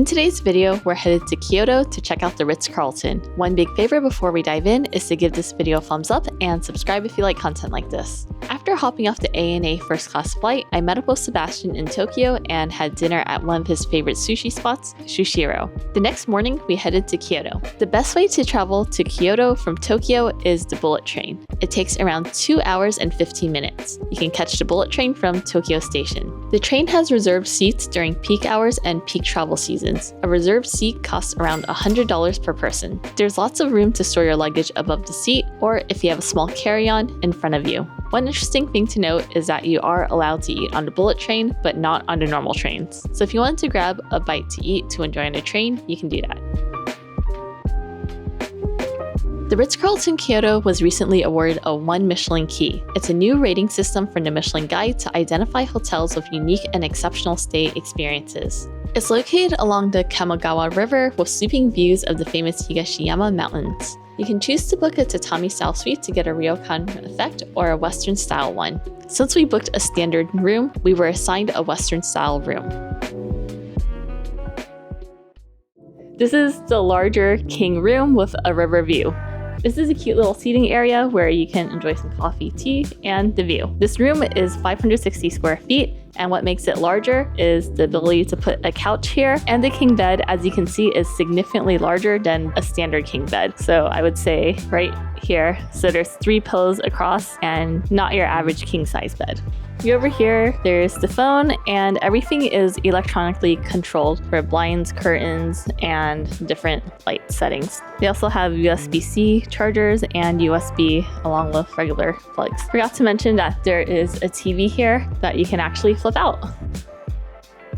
In today's video, we're headed to Kyoto to check out the Ritz-Carlton. One big favor before we dive in is to give this video a thumbs up and subscribe if you like content like this. After hopping off the ANA first class flight, I met up with Sebastian in Tokyo and had dinner at one of his favorite sushi spots, Sushiro. The next morning, we headed to Kyoto. The best way to travel to Kyoto from Tokyo is the bullet train. It takes around 2 hours and 15 minutes. You can catch the bullet train from Tokyo Station. The train has reserved seats during peak hours and peak travel seasons. A reserved seat costs around $100 per person. There's lots of room to store your luggage above the seat, or if you have a small carry-on, in front of you. One interesting thing to note is that you are allowed to eat on the bullet train, but not on the normal trains. So if you want to grab a bite to eat to enjoy on a train, you can do that. The Ritz-Carlton Kyoto was recently awarded a 1 Michelin key. It's a new rating system from the Michelin Guide to identify hotels with unique and exceptional stay experiences. It's located along the Kamogawa River with sweeping views of the famous Higashiyama Mountains. You can choose to book a tatami-style suite to get a ryokan effect or a Western-style one. Since we booked a standard room, we were assigned a Western-style room. This is the larger king room with a river view. This is a cute little seating area where you can enjoy some coffee, tea, and the view. This room is 560 square feet, and what makes it larger is the ability to put a couch here, and the king bed, as you can see, is significantly larger than a standard king bed. So I would say right here, so there's 3 pillows across and not your average king size bed. Over here, there's the phone, and everything is electronically controlled for blinds, curtains, and different light settings. They also have USB-C chargers and USB along with regular plugs. Forgot to mention that there is a TV here that you can actually flip out.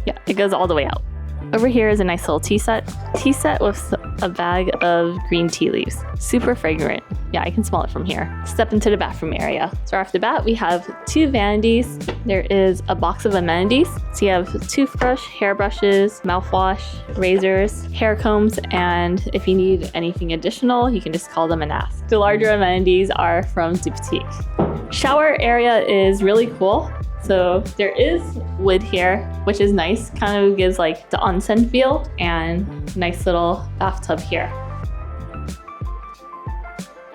Yeah, it goes all the way out. Over here is a nice little tea set. Tea set with a bag of green tea leaves. Super fragrant. Yeah, I can smell it from here. Step into the bathroom area. So off the bat, we have 2 vanities. There is a box of amenities. So you have toothbrush, hairbrushes, mouthwash, razors, hair combs, and if you need anything additional, you can just call them and ask. The larger amenities are from the boutique. Shower area is really cool. So there is wood here, which is nice. Kind of gives like the onsen feel, and nice little bathtub here.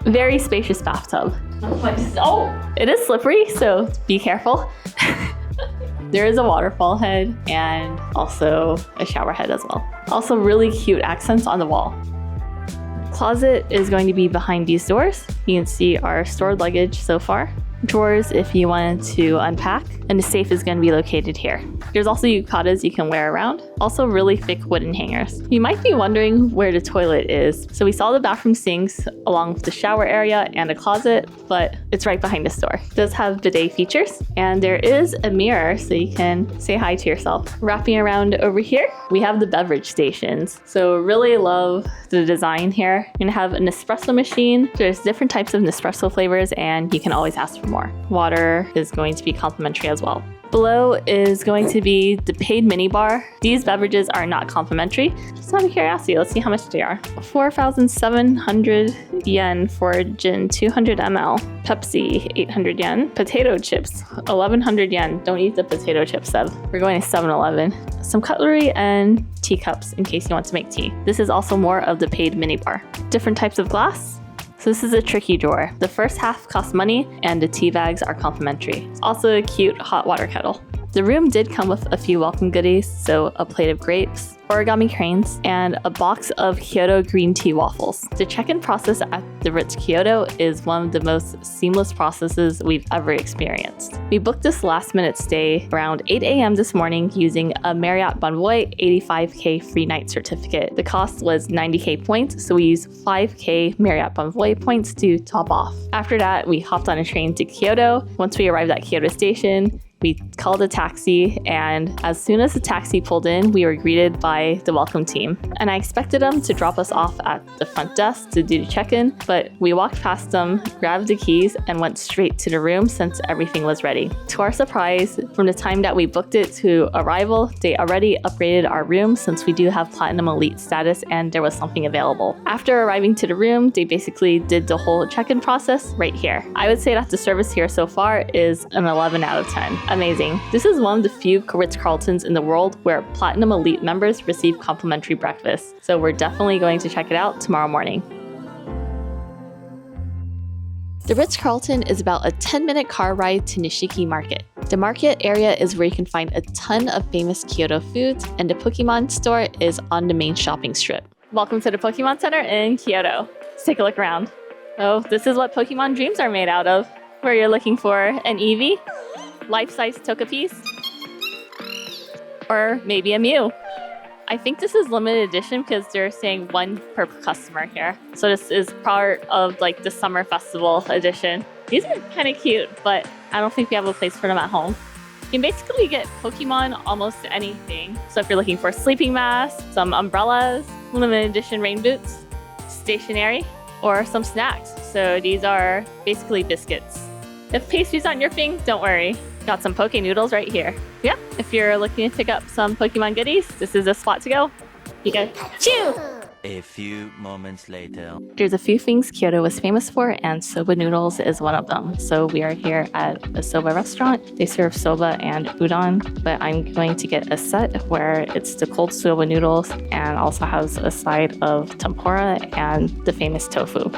Very spacious bathtub. Oh, it is slippery, so be careful. There is a waterfall head and also a shower head as well. Also really cute accents on the wall. Closet is going to be behind these doors. You can see our stored luggage so far. Drawers if you wanted to unpack, and the safe is going to be located here. There's also yukatas you can wear around, also really thick wooden hangers. You might be wondering where the toilet is. So we saw the bathroom sinks along with the shower area and a closet, but it's right behind this door. It does have bidet features, and there is a mirror so you can say hi to yourself. Wrapping around over here, we have the beverage stations. So really love the design here. You're gonna have an espresso machine. There's different types of Nespresso flavors, and you can always ask for more. Water is going to be complimentary as well. Below is going to be the paid mini bar. These beverages are not complimentary. Just out of curiosity, let's see how much they are. 4,700 yen for gin, 200 ml. Pepsi, 800 yen. Potato chips, 1,100 yen. Don't eat the potato chips, Seb. We're going to 7-Eleven. Some cutlery and teacups in case you want to make tea. This is also more of the paid mini bar. Different types of glass. So this is a tricky drawer. The first half costs money and the tea bags are complimentary. It's also a cute hot water kettle. The room did come with a few welcome goodies, so a plate of grapes, origami cranes, and a box of Kyoto green tea waffles. The check-in process at the Ritz Kyoto is one of the most seamless processes we've ever experienced. We booked this last-minute stay around 8 a.m. this morning using a Marriott Bonvoy 85K free night certificate. The cost was 90K points, so we used 5K Marriott Bonvoy points to top off. After that, we hopped on a train to Kyoto. Once we arrived at Kyoto Station, we called a taxi, and as soon as the taxi pulled in, we were greeted by the welcome team. And I expected them to drop us off at the front desk to do the check-in, but we walked past them, grabbed the keys, and went straight to the room since everything was ready. To our surprise, from the time that we booked it to arrival, they already upgraded our room since we do have Platinum Elite status and there was something available. After arriving to the room, they basically did the whole check-in process right here. I would say that the service here so far is an 11 out of 10. Amazing. exciting. This is one of the few Ritz-Carltons in the world where Platinum Elite members receive complimentary breakfast. So we're definitely going to check it out tomorrow morning. The Ritz-Carlton is about a 10-minute car ride to Nishiki Market. The market area is where you can find a ton of famous Kyoto foods, and the Pokemon store is on the main shopping strip. Welcome to the Pokemon Center in Kyoto. Let's take a look around. Oh, this is what Pokemon dreams are made out of. Where you're looking for an Eevee, life-size Togepiece, or maybe a Mew. I think this is limited edition because they're saying one per customer here. So this is part of like the summer festival edition. These are kind of cute, but I don't think we have a place for them at home. You can basically get Pokemon almost anything. So if you're looking for sleeping masks, some umbrellas, limited edition rain boots, stationery, or some snacks. So these are basically biscuits. If pastry's not your thing, don't worry. Got some Poke Noodles right here. Yeah, if you're looking to pick up some Pokemon goodies, this is a spot to go. You go, chew! A few moments later. There's a few things Kyoto is famous for, and soba noodles is one of them. So we are here at a soba restaurant. They serve soba and udon, but I'm going to get a set where it's the cold soba noodles and also has a side of tempura and the famous tofu.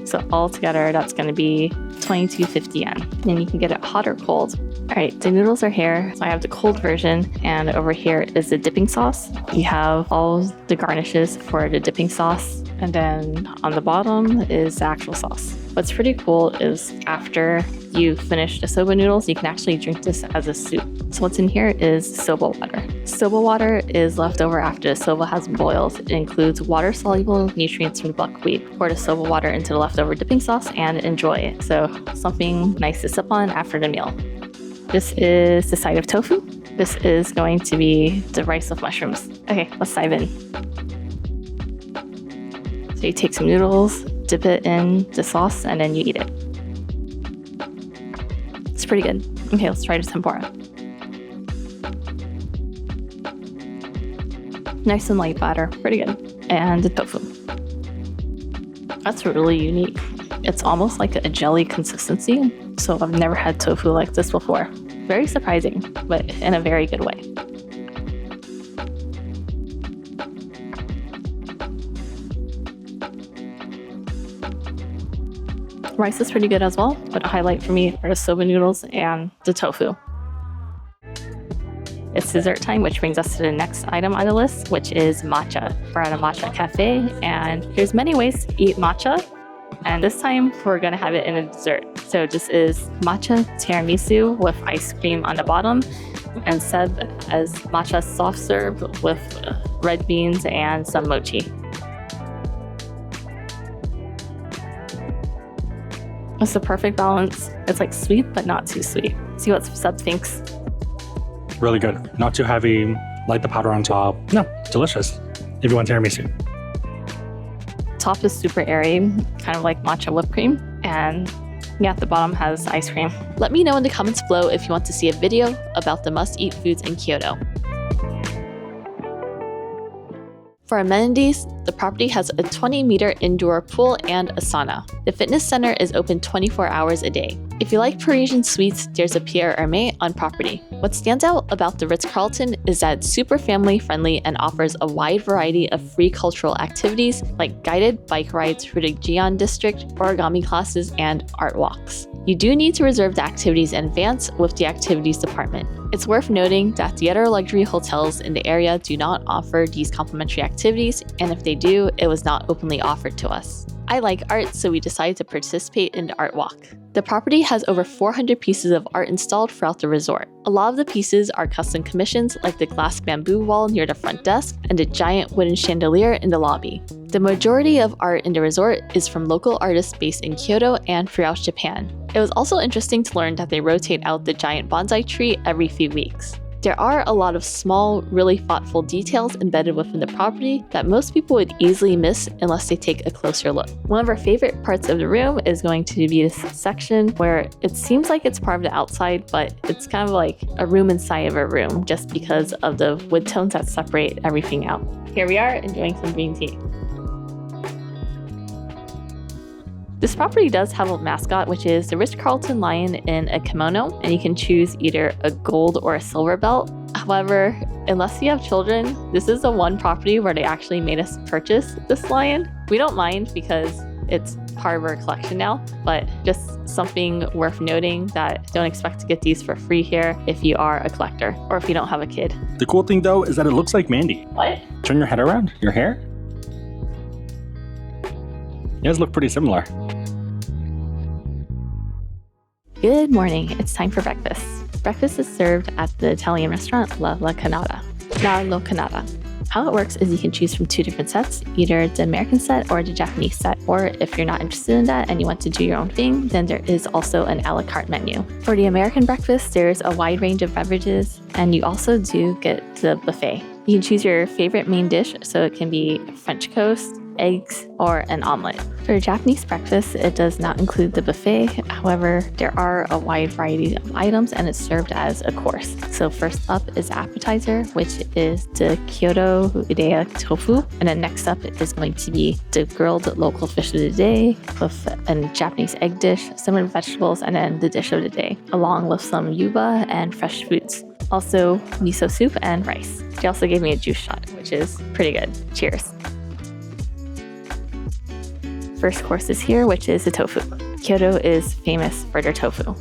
So all together, that's going to be 22.50 yen. And you can get it hot or cold. All right, the noodles are here. So I have the cold version, and over here is the dipping sauce. You have all the garnishes for the dipping sauce, and then on the bottom is the actual sauce. What's pretty cool is after you finish the soba noodles, you can actually drink this as a soup. So what's in here is soba water. Soba water is left over after the soba has boiled. It includes water-soluble nutrients from buckwheat. Pour the soba water into the leftover dipping sauce and enjoy it. So something nice to sip on after the meal. This is the side of tofu. This is going to be the rice with mushrooms. Okay, let's dive in. So you take some noodles, dip it in the sauce, and then you eat it. It's pretty good. Okay, let's try the tempura. Nice and light batter, pretty good. And the tofu. That's really unique. It's almost like a jelly consistency. So I've never had tofu like this before. Very surprising, but in a very good way. Rice is pretty good as well, but a highlight for me are the soba noodles and the tofu. It's dessert time, which brings us to the next item on the list, which is matcha. We're at a matcha cafe, and there's many ways to eat matcha. And this time, we're going to have it in a dessert. So this is matcha tiramisu with ice cream on the bottom, and served as matcha soft serve with red beans and some mochi. It's the perfect balance. It's like sweet, but not too sweet. See what Seb thinks. Really good. Not too heavy. Light the powder on top. No, delicious. If you want tiramisu. Top is super airy, kind of like matcha whipped cream. And yeah, the bottom has ice cream. Let me know in the comments below if you want to see a video about the must-eat foods in Kyoto. For amenities, the property has a 20-meter indoor pool and a sauna. The fitness center is open 24 hours a day. If you like Parisian sweets, there's a Pierre Hermé on property. What stands out about the Ritz-Carlton is that it's super family-friendly and offers a wide variety of free cultural activities like guided bike rides through the Gion district, origami classes, and art walks. You do need to reserve the activities in advance with the activities department. It's worth noting that the other luxury hotels in the area do not offer these complimentary activities, and if they do, it was not openly offered to us. I like art, so we decided to participate in the art walk. The property has over 400 pieces of art installed throughout the resort. A lot of the pieces are custom commissions, like the glass bamboo wall near the front desk and the giant wooden chandelier in the lobby. The majority of art in the resort is from local artists based in Kyoto and throughout Japan. It was also interesting to learn that they rotate out the giant bonsai tree every few weeks. There are a lot of small, really thoughtful details embedded within the property that most people would easily miss unless they take a closer look. One of our favorite parts of the room is going to be this section where it seems like it's part of the outside, but it's kind of like a room inside of a room just because of the wood tones that separate everything out. Here we are enjoying some green tea. This property does have a mascot, which is the Ritz-Carlton lion in a kimono, and you can choose either a gold or a silver belt. However, unless you have children, this is the one property where they actually made us purchase this lion. We don't mind because it's part of our collection now, but just something worth noting that don't expect to get these for free here if you are a collector or if you don't have a kid. The cool thing though is that it looks like Mandy. What? Turn your head around. Your hair? You guys look pretty similar. Good morning. It's time for breakfast. Breakfast is served at the Italian restaurant La Locanata. How it works is you can choose from 2 different sets, either the American set or the Japanese set. Or if you're not interested in that and you want to do your own thing, then there is also an a la carte menu. For the American breakfast, there's a wide range of beverages, and you also do get the buffet. You can choose your favorite main dish, so it can be French toast, eggs, or an omelet. For a Japanese breakfast, it does not include the buffet. However, there are a wide variety of items and it's served as a course. So first up is appetizer, which is the Kyoto Udea tofu. And then next up is going to be the grilled local fish of the day with a Japanese egg dish, some vegetables, and then the dish of the day, along with some yuba and fresh fruits. Also, miso soup and rice. They also gave me a juice shot, which is pretty good. Cheers. First course is here, which is the tofu. Kyoto is famous for their tofu.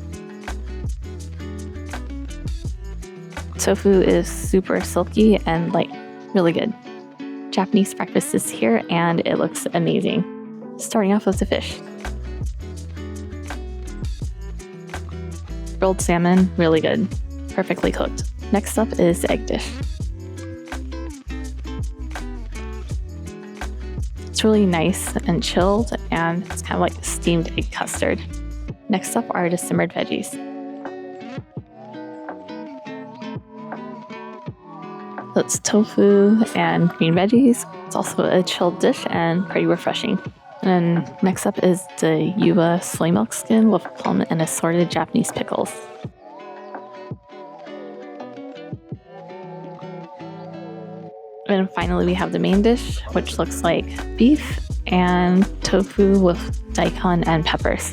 Tofu is super silky and light, really good. Japanese breakfast is here and it looks amazing. Starting off with the fish. Grilled salmon, really good, perfectly cooked. Next up is the egg dish. It's really nice and chilled, and it's kind of like steamed egg custard. Next up are the simmered veggies. So it's tofu and green veggies. It's also a chilled dish and pretty refreshing. And then next up is the yuba soy milk skin with plum and assorted Japanese pickles. And finally, we have the main dish, which looks like beef and tofu with daikon and peppers.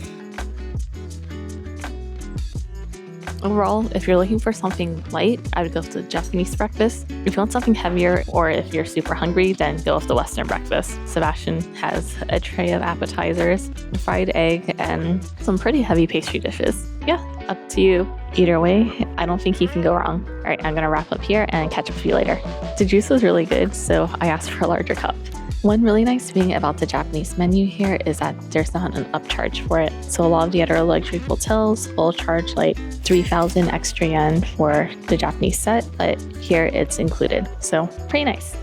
Overall, if you're looking for something light, I would go with the Japanese breakfast. If you want something heavier, or if you're super hungry, then go with the Western breakfast. Sebastian has a tray of appetizers, a fried egg, and some pretty heavy pastry dishes. Yeah, up to you. Either way, I don't think you can go wrong. All right, I'm gonna wrap up here and catch up with you later. The juice was really good, so I asked for a larger cup. One really nice thing about the Japanese menu here is that there's not an upcharge for it. So a lot of the other luxury hotels will charge like 3,000 extra yen for the Japanese set, but here it's included. So pretty nice.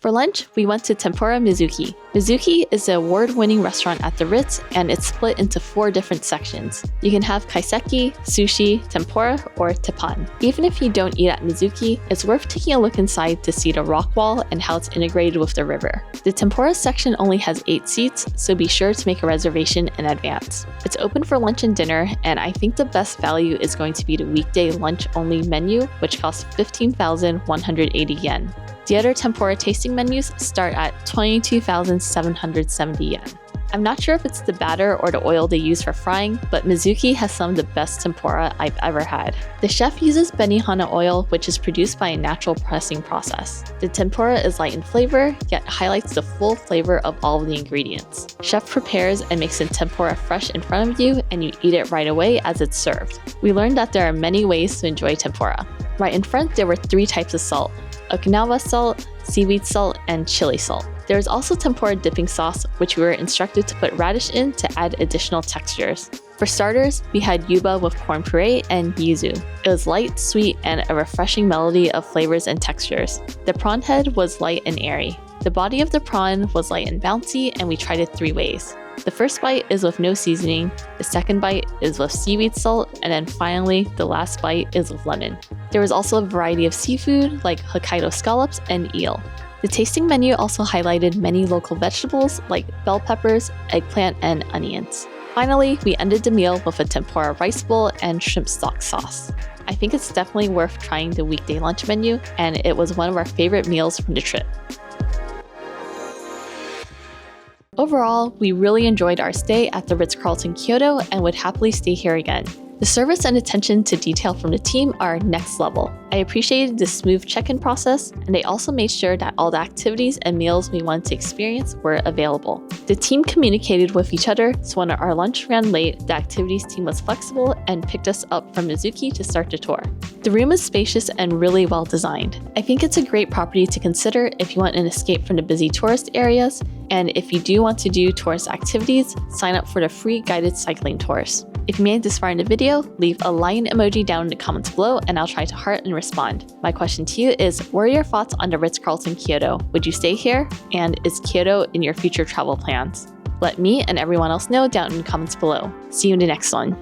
For lunch, we went to Tempura Mizuki. Mizuki is an award-winning restaurant at the Ritz, and it's split into 4 different sections. You can have kaiseki, sushi, tempura, or teppan. Even if you don't eat at Mizuki, it's worth taking a look inside to see the rock wall and how it's integrated with the river. The tempura section only has 8 seats, so be sure to make a reservation in advance. It's open for lunch and dinner, and I think the best value is going to be the weekday lunch-only menu, which costs 15,180 yen. The other tempura tasting menus start at 22,770 yen. I'm not sure if it's the batter or the oil they use for frying, but Mizuki has some of the best tempura I've ever had. The chef uses benihana oil, which is produced by a natural pressing process. The tempura is light in flavor, yet highlights the full flavor of all of the ingredients. Chef prepares and makes the tempura fresh in front of you, and you eat it right away as it's served. We learned that there are many ways to enjoy tempura. Right in front, there were 3 types of salt: Okinawa salt, seaweed salt, and chili salt. There is also tempura dipping sauce, which we were instructed to put radish in to add additional textures. For starters, we had yuba with corn puree and yuzu. It was light, sweet, and a refreshing melody of flavors and textures. The prawn head was light and airy. The body of the prawn was light and bouncy, and we tried it 3 ways. The first bite is with no seasoning, the second bite is with seaweed salt, and then finally, the last bite is with lemon. There was also a variety of seafood like Hokkaido scallops and eel. The tasting menu also highlighted many local vegetables like bell peppers, eggplant, and onions. Finally, we ended the meal with a tempura rice bowl and shrimp stock sauce. I think it's definitely worth trying the weekday lunch menu, and it was one of our favorite meals from the trip. Overall, we really enjoyed our stay at the Ritz-Carlton Kyoto and would happily stay here again. The service and attention to detail from the team are next level. I appreciated the smooth check-in process, and they also made sure that all the activities and meals we wanted to experience were available. The team communicated with each other, so when our lunch ran late, the activities team was flexible and picked us up from Mizuki to start the tour. The room is spacious and really well designed. I think it's a great property to consider if you want an escape from the busy tourist areas, and if you do want to do tourist activities, sign up for the free guided cycling tours. If you made it this far in the video, leave a lion emoji down in the comments below and I'll try to heart and respond. My question to you is, what are your thoughts on the Ritz-Carlton Kyoto? Would you stay here? And is Kyoto in your future travel plans? Let me and everyone else know down in the comments below. See you in the next one.